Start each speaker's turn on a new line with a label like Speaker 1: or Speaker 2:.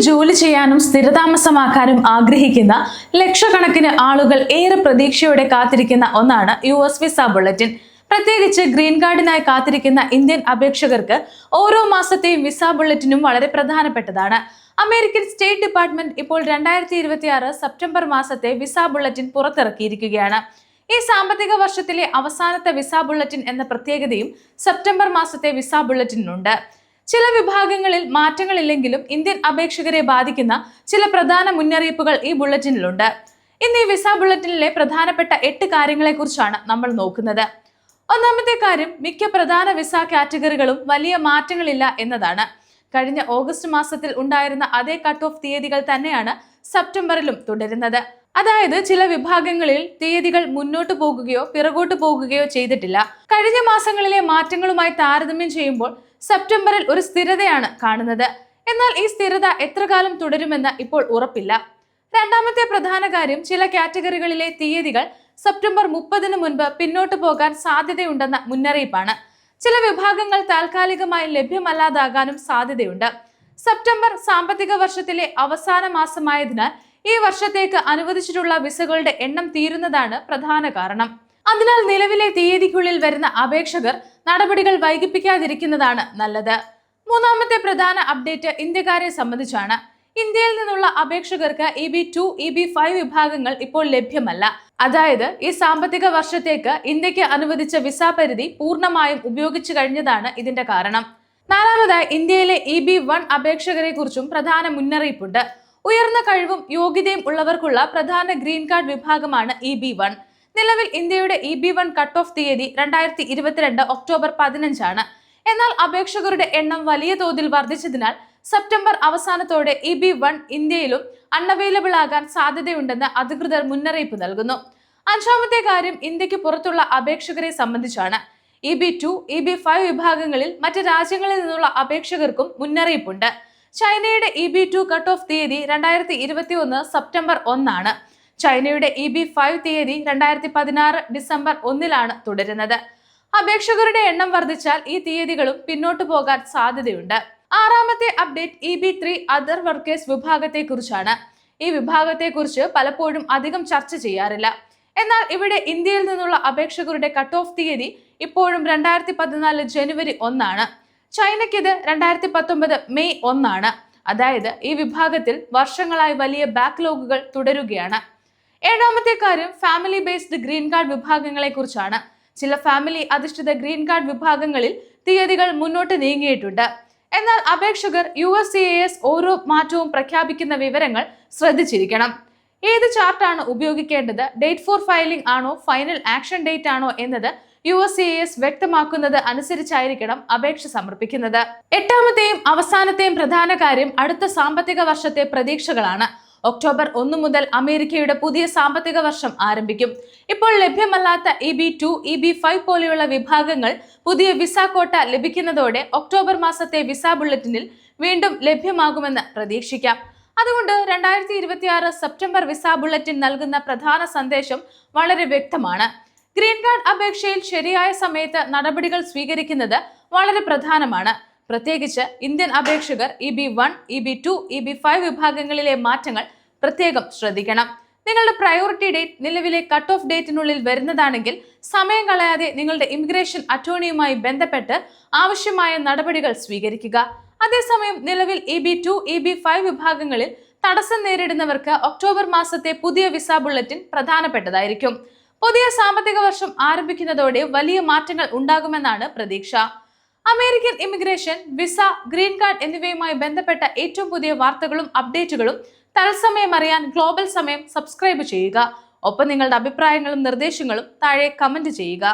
Speaker 1: ജോലി ചെയ്യാനും സ്ഥിരതാമസമാക്കാനും ആഗ്രഹിക്കുന്ന ലക്ഷക്കണക്കിന് ആളുകൾ ഏറെ പ്രതീക്ഷയോടെ കാത്തിരിക്കുന്ന ഒന്നാണ് US വിസ ബുള്ളറ്റിൻ. പ്രത്യേകിച്ച് ഗ്രീൻ കാർഡിനായി കാത്തിരിക്കുന്ന ഇന്ത്യൻ അപേക്ഷകർക്ക് ഓരോ മാസത്തെയും വിസ ബുള്ളറ്റിനും വളരെ പ്രധാനപ്പെട്ടതാണ്. അമേരിക്കൻ സ്റ്റേറ്റ് ഡിപ്പാർട്ട്മെന്റ് ഇപ്പോൾ 2026 സെപ്റ്റംബർ മാസത്തെ വിസ ബുള്ളറ്റിൻ പുറത്തിറക്കിയിരിക്കുകയാണ്. ഈ സാമ്പത്തിക വർഷത്തിലെ അവസാനത്തെ വിസ ബുള്ളറ്റിൻ എന്ന പ്രത്യേകതയും സെപ്റ്റംബർ മാസത്തെ വിസ ബുള്ളറ്റിനുണ്ട്. ചില വിഭാഗങ്ങളിൽ മാറ്റങ്ങളില്ലെങ്കിലും ഇന്ത്യൻ അപേക്ഷകരെ ബാധിക്കുന്ന ചില പ്രധാന മുന്നറിയിപ്പുകൾ ഈ ബുള്ളറ്റിനിലുണ്ട്. ഇന്ന് ഈ വിസ ബുള്ളറ്റിനിലെ പ്രധാനപ്പെട്ട 8 കാര്യങ്ങളെക്കുറിച്ചാണ് നമ്മൾ നോക്കുന്നത്. ഒന്നാമത്തെ കാര്യം, മിക്ക പ്രധാന വിസ കാറ്റഗറികളും വലിയ മാറ്റങ്ങളില്ല എന്നതാണ്. കഴിഞ്ഞ ഓഗസ്റ്റ് മാസത്തിൽ ഉണ്ടായിരുന്ന അതേ കട്ട് ഓഫ് തീയതികൾ തന്നെയാണ് സെപ്റ്റംബറിലും തുടരുന്നത്. അതായത് ചില വിഭാഗങ്ങളിൽ തീയതികൾ മുന്നോട്ട് പോകുകയോ പിറകോട്ട് പോകുകയോ ചെയ്തിട്ടില്ല. കഴിഞ്ഞ മാസങ്ങളിലെ മാറ്റങ്ങളുമായി താരതമ്യം ചെയ്യുമ്പോൾ സെപ്റ്റംബറിൽ ഒരു സ്ഥിരതയാണ് കാണുന്നത്. എന്നാൽ ഈ സ്ഥിരത എത്ര കാലം തുടരുമെന്ന് ഇപ്പോൾ ഉറപ്പില്ല. രണ്ടാമത്തെ പ്രധാന കാര്യം, ചില കാറ്റഗറികളിലെ തീയതികൾ സെപ്റ്റംബർ 30 മുൻപ് പിന്നോട്ട് പോകാൻ സാധ്യതയുണ്ടെന്ന മുന്നറിയിപ്പാണ്. ചില വിഭാഗങ്ങൾ താൽക്കാലികമായി ലഭ്യമല്ലാതാകാനും സാധ്യതയുണ്ട്. സെപ്റ്റംബർ സാമ്പത്തിക വർഷത്തിലെ അവസാന മാസമായതിനാൽ ഈ വർഷത്തേക്ക് അനുവദിച്ചിട്ടുള്ള വിസകളുടെ എണ്ണം തീരുന്നതാണ് പ്രധാന കാരണം. അതിനാൽ നിലവിലെ തീയതിക്കുള്ളിൽ വരുന്ന അപേക്ഷകർ നടപടികൾ വൈകിപ്പിക്കാതിരിക്കുന്നതാണ് നല്ലത്. മൂന്നാമത്തെ പ്രധാന അപ്ഡേറ്റ് ഇന്ത്യക്കാരെ സംബന്ധിച്ചാണ്. ഇന്ത്യയിൽ നിന്നുള്ള അപേക്ഷകർക്ക് EB2, EB5 വിഭാഗങ്ങൾ ഇപ്പോൾ ലഭ്യമല്ല. അതായത് ഈ സാമ്പത്തിക വർഷത്തേക്ക് ഇന്ത്യക്ക് അനുവദിച്ച വിസ പരിധി പൂർണ്ണമായും ഉപയോഗിച്ചു കഴിഞ്ഞതാണ് ഇതിന്റെ കാരണം. നാലാമതായി, ഇന്ത്യയിലെ EB1 അപേക്ഷകരെ കുറിച്ചും പ്രധാന മുന്നറിയിപ്പുണ്ട്. ഉയർന്ന കഴിവും യോഗ്യതയും ഉള്ളവർക്കുള്ള പ്രധാന ഗ്രീൻ കാർഡ് വിഭാഗമാണ് EB1. നിലവിൽ ഇന്ത്യയുടെ EB1 കട്ട് ഓഫ് തീയതി 2022 ഒക്ടോബർ 15 ആണ്. എന്നാൽ അപേക്ഷകരുടെ എണ്ണം വലിയ തോതിൽ വർദ്ധിച്ചതിനാൽ സെപ്റ്റംബർ അവസാനത്തോടെ EB1 ഇന്ത്യയിലും അൺഅവൈലബിൾ ആകാൻ സാധ്യതയുണ്ടെന്ന് അധികൃതർ മുന്നറിയിപ്പ് നൽകുന്നു. അഞ്ചാമത്തെ കാര്യം, ഇന്ത്യക്ക് പുറത്തുള്ള അപേക്ഷകരെ സംബന്ധിച്ചാണ്. EB2, EB5 വിഭാഗങ്ങളിൽ മറ്റ് രാജ്യങ്ങളിൽ നിന്നുള്ള അപേക്ഷകർക്കും മുന്നറിയിപ്പുണ്ട്. ചൈനയുടെ EB2 കട്ട് ഓഫ് തീയതി 2021 സെപ്റ്റംബർ 1 ആണ്. ചൈനയുടെ EB5 തീയതി 2016 ഡിസംബർ 1 തുടരുന്നത്. അപേക്ഷകരുടെ എണ്ണം വർദ്ധിച്ചാൽ ഈ തീയതികളും പിന്നോട്ട് പോകാൻ സാധ്യതയുണ്ട്. ആറാമത്തെ അപ്ഡേറ്റ്, EB3 അതർ വർക്കേഴ്സ് വിഭാഗത്തെ കുറിച്ചാണ്. ഈ വിഭാഗത്തെക്കുറിച്ച് പലപ്പോഴും അധികം ചർച്ച ചെയ്യാറില്ല. എന്നാൽ ഇവിടെ ഇന്ത്യയിൽ നിന്നുള്ള അപേക്ഷകരുടെ കട്ട് ഓഫ് തീയതി ഇപ്പോഴും 2014 ജനുവരി 1 ആണ്. ചൈനയ്ക്ക് ഇത് 2019 മെയ് 1 ആണ്. അതായത് ഈ വിഭാഗത്തിൽ വർഷങ്ങളായി വലിയ ബാക്ക്ലോഗുകൾ തുടരുകയാണ്. ഏഴാമത്തെ കാര്യം, ഫാമിലി ബേസ്ഡ് ഗ്രീൻ കാർഡ് വിഭാഗങ്ങളെ കുറിച്ചാണ്. ചില ഫാമിലി അധിഷ്ഠിത ഗ്രീൻ കാർഡ് വിഭാഗങ്ങളിൽ തീയതികൾ മുന്നോട്ട് നീങ്ങിയിട്ടുണ്ട്. എന്നാൽ അപേക്ഷകർ USCIS ഓരോ മാറ്റവും പ്രഖ്യാപിക്കുന്ന വിവരങ്ങൾ ശ്രദ്ധിച്ചിരിക്കണം. ഏത് ചാർട്ടാണ് ഉപയോഗിക്കേണ്ടത്, ഡേറ്റ് ഫോർ ഫയലിംഗ് ആണോ ഫൈനൽ ആക്ഷൻ ഡേറ്റ് ആണോ എന്നത് USCIS വ്യക്തമാക്കുന്നത് അനുസരിച്ചായിരിക്കണം അപേക്ഷ സമർപ്പിക്കുന്നത്. എട്ടാമത്തെയും അവസാനത്തെയും പ്രധാന കാര്യം, അടുത്ത സാമ്പത്തിക വർഷത്തെ പ്രതീക്ഷകളാണ്. ഒക്ടോബർ 1 മുതൽ അമേരിക്കയുടെ പുതിയ സാമ്പത്തിക വർഷം ആരംഭിക്കും. ഇപ്പോൾ ലഭ്യമല്ലാത്ത EB2, EB5 പോലെയുള്ള വിഭാഗങ്ങൾ പുതിയ വിസ കോട്ട ലഭിക്കുന്നതോടെ ഒക്ടോബർ മാസത്തെ വിസ ബുള്ളറ്റിനിൽ വീണ്ടും ലഭ്യമാകുമെന്ന് പ്രതീക്ഷിക്കാം. അതുകൊണ്ട് 2026 സെപ്റ്റംബർ വിസ ബുള്ളറ്റിൻ നൽകുന്ന പ്രധാന സന്ദേശം വളരെ വ്യക്തമാണ്. ഗ്രീൻ കാർഡ് അപേക്ഷയിൽ ശരിയായ സമയത്ത് നടപടികൾ സ്വീകരിക്കുന്നത് വളരെ പ്രധാനമാണ്. പ്രത്യേകിച്ച് ഇന്ത്യൻ അപേക്ഷകർ EB1, EB2, EB5 വിഭാഗങ്ങളിലെ മാറ്റങ്ങൾ പ്രത്യേകം ശ്രദ്ധിക്കണം. നിങ്ങളുടെ പ്രയോറിറ്റി ഡേറ്റ് നിലവിലെ കട്ട് ഓഫ് ഡേറ്റിനുള്ളിൽ വരുന്നതാണെങ്കിൽ സമയം കളയാതെ നിങ്ങളുടെ ഇമിഗ്രേഷൻ അറ്റോർണിയുമായി ബന്ധപ്പെട്ട് ആവശ്യമായ നടപടികൾ സ്വീകരിക്കുക. അതേസമയം നിലവിൽ EB2, EB5 വിഭാഗങ്ങളിൽ തടസ്സം നേരിടുന്നവർക്ക് ഒക്ടോബർ മാസത്തെ പുതിയ വിസ ബുള്ളറ്റിൻ പ്രധാനപ്പെട്ടതായിരിക്കും. പുതിയ സാമ്പത്തിക വർഷം ആരംഭിക്കുന്നതോടെ വലിയ മാറ്റങ്ങൾ ഉണ്ടാകുമെന്നാണ് പ്രതീക്ഷ. American immigration, visa, green card എന്നിവയുമായി ബന്ധപ്പെട്ട ഏറ്റവും പുതിയ വാർത്തകളും അപ്ഡേറ്റുകളും തത്സമയം അറിയാൻ ഗ്ലോബൽ സമയം സബ്സ്ക്രൈബ് ചെയ്യുക. ഒപ്പം നിങ്ങളുടെ അഭിപ്രായങ്ങളും നിർദ്ദേശങ്ങളും താഴെ കമന്റ് ചെയ്യുക.